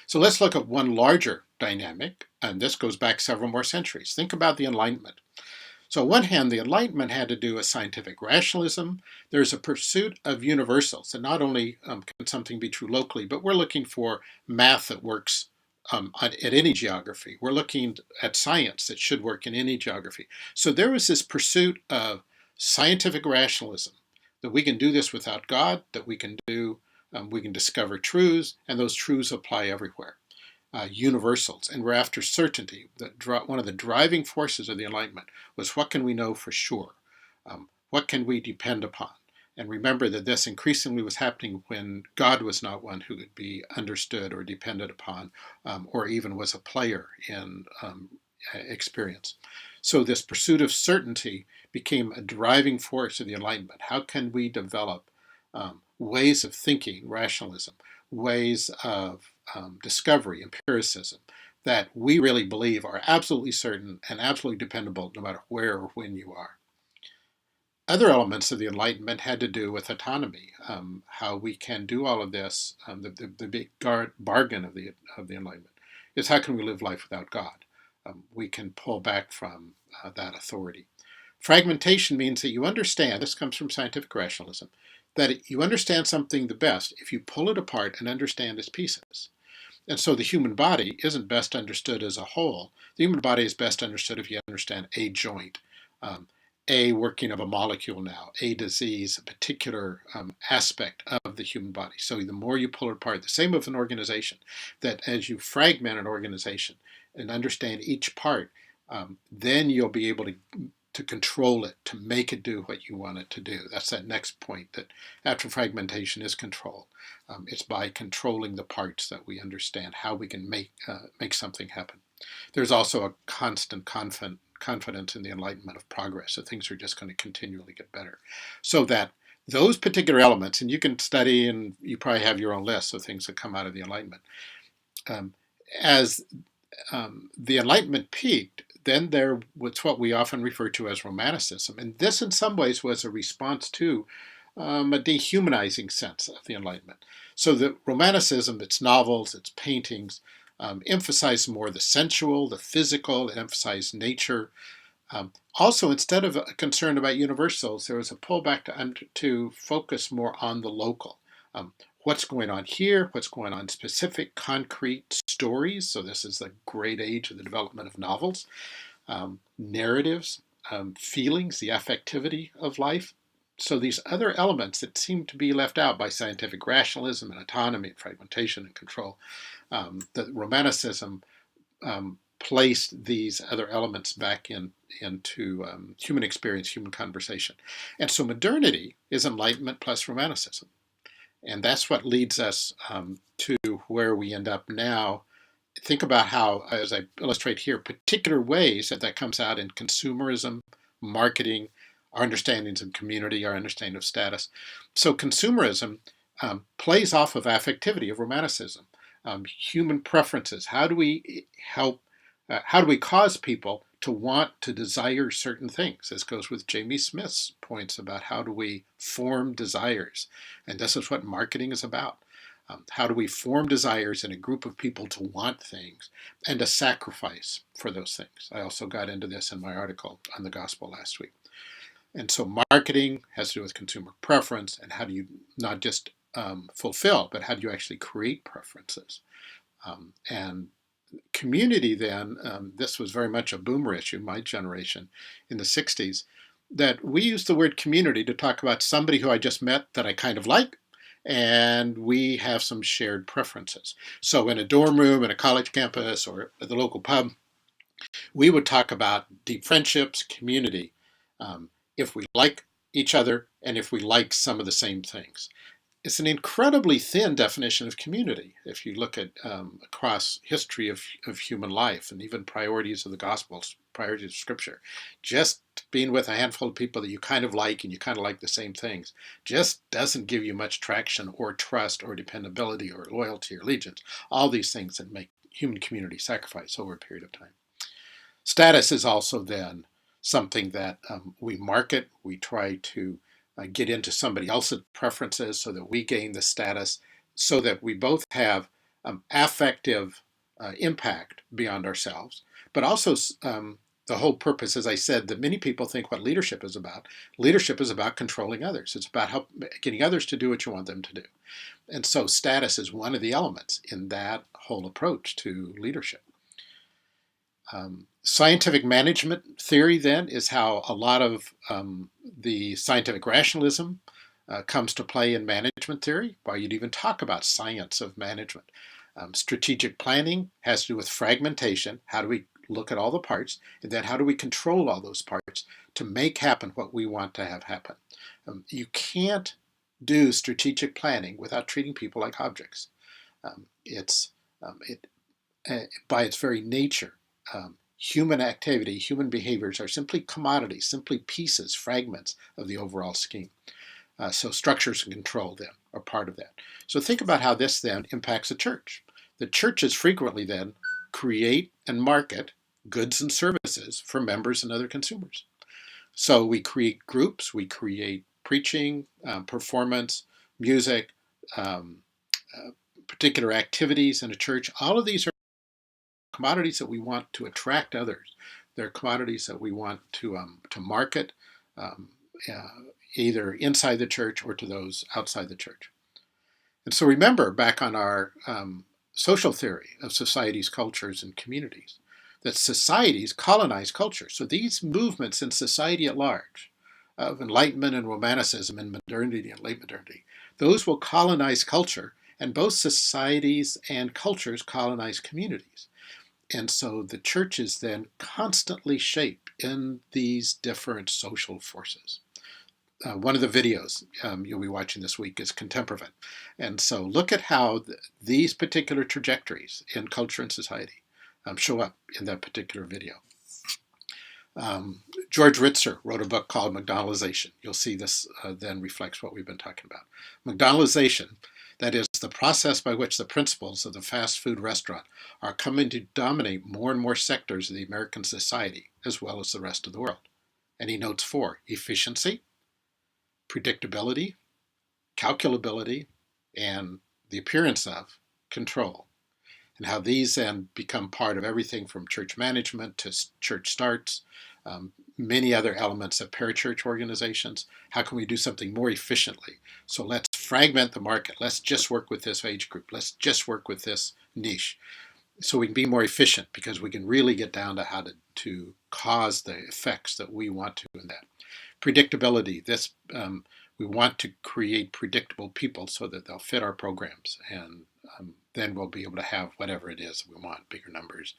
So let's look at one larger dynamic, and this goes back several more centuries. Think about the Enlightenment. So on one hand, the Enlightenment had to do with scientific rationalism. There's a pursuit of universals, and not only can something be true locally, but we're looking for math that works at any geography. We're looking at science that should work in any geography. So there was this pursuit of scientific rationalism, that we can do this without God, that we can discover truths, and those truths apply everywhere. Universals, and we're after certainty. One of the driving forces of the Enlightenment was, what can we know for sure? What can we depend upon? And remember that this increasingly was happening when God was not one who could be understood or depended upon, or even was a player in experience. So this pursuit of certainty became a driving force of the Enlightenment. How can we develop ways of thinking, rationalism, ways of discovery, empiricism, that we really believe are absolutely certain and absolutely dependable no matter where or when you are? Other elements of the Enlightenment had to do with autonomy, how we can do all of this. The big bargain of the Enlightenment is, how can we live life without God? We can pull back from that authority. Fragmentation means that you understand, this comes from scientific rationalism, that you understand something the best if you pull it apart and understand its pieces. And so the human body isn't best understood as a whole. The human body is best understood if you understand a joint, a working of a molecule now, a disease, a particular aspect of the human body. So the more you pull it apart, the same with an organization, that as you fragment an organization and understand each part, then you'll be able to control it, to make it do what you want it to do. That's that next point, that after fragmentation is control. It's by controlling the parts that we understand how we can make something happen. There's also a constant confidence in the Enlightenment of progress, that things are just going to continually get better. So that those particular elements, and you can study, and you probably have your own list of things that come out of the Enlightenment. As the Enlightenment peaked, then there was what we often refer to as Romanticism. And this in some ways was a response to a dehumanizing sense of the Enlightenment. So the Romanticism, its novels, its paintings, emphasized more the sensual, the physical. It emphasized nature. Also, instead of a concern about universals, there was a pullback to focus more on the local. What's going on here, what's going on in specific concrete stories. So this is the great age of the development of novels, narratives, feelings, the affectivity of life. So these other elements that seem to be left out by scientific rationalism and autonomy and fragmentation and control, that Romanticism placed these other elements back into human experience, human conversation. And so modernity is Enlightenment plus Romanticism. And that's what leads us to where we end up now. Think about how, as I illustrate here, particular ways that comes out in consumerism, marketing, our understandings of community, our understanding of status. So consumerism plays off of affectivity, of Romanticism, human preferences. How do we cause people to want to desire certain things? This goes with Jamie Smith's points about how do we form desires. And this is what marketing is about. How do we form desires in a group of people to want things and to sacrifice for those things? I also got into this in my article on the gospel last week. And so marketing has to do with consumer preference, and how do you not just fulfill, but how do you actually create preferences? And community then, this was very much a boomer issue, my generation, in the 60s, that we used the word community to talk about somebody who I just met that I kind of like, and we have some shared preferences. So in a dorm room, in a college campus, or at the local pub, we would talk about deep friendships, community, if we like each other and if we like some of the same things. It's an incredibly thin definition of community if you look at across history of human life, and even priorities of the Gospels, priorities of Scripture. Just being with a handful of people that you kind of like and you kind of like the same things just doesn't give you much traction or trust or dependability or loyalty or allegiance. All these things that make human community sacrifice over a period of time. Status is also then something that we market. We try to get into somebody else's preferences so that we gain the status, so that we both have affective impact beyond ourselves, but also the whole purpose, as I said, that many people think what leadership is about. Leadership is about controlling others. It's about getting others to do what you want them to do. And so status is one of the elements in that whole approach to leadership. Scientific management theory, then, is how a lot of the scientific rationalism comes to play in management theory, why you'd even talk about science of management. Strategic planning has to do with fragmentation. How do we look at all the parts? And then how do we control all those parts to make happen what we want to have happen? You can't do strategic planning without treating people like objects. By its very nature, human activity, human behaviors are simply commodities, simply pieces, fragments of the overall scheme. So structures and control then are part of that. So think about how this then impacts the church. The churches frequently then create and market goods and services for members and other consumers. So we create groups, we create preaching, performance, music, particular activities in a church. All of these are commodities that we want to attract others. They're commodities that we want to market either inside the church or to those outside the church. And so remember, back on our social theory of societies, cultures, and communities, that societies colonize culture. So these movements in society at large, of Enlightenment and Romanticism and modernity and late modernity, those will colonize culture, and both societies and cultures colonize communities. And so the church is then constantly shaped in these different social forces. One of the videos you'll be watching this week is Contemporary. And so look at how these particular trajectories in culture and society show up in that particular video. George Ritzer wrote a book called McDonaldization. You'll see this then reflects what we've been talking about. McDonaldization, that is the process by which the principles of the fast food restaurant are coming to dominate more and more sectors of the American society, as well as the rest of the world. And he notes 4: efficiency, predictability, calculability, and the appearance of control. And how these then become part of everything from church management to church starts, many other elements of parachurch organizations. How can we do something more efficiently? So let's fragment the market. Let's just work with this age group. Let's just work with this niche. So we can be more efficient because we can really get down to how to cause the effects that we want to in that. Predictability. We want to create predictable people so that they'll fit our programs, and then we'll be able to have whatever it is we want: bigger numbers,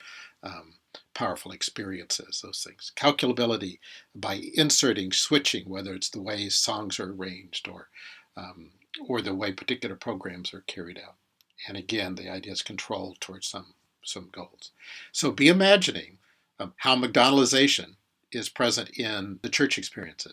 powerful experiences, those things. Calculability, by inserting, switching, whether it's the way songs are arranged or the way particular programs are carried out. And again, the idea is control towards some goals. So be imagining how McDonaldization is present in the church experiences.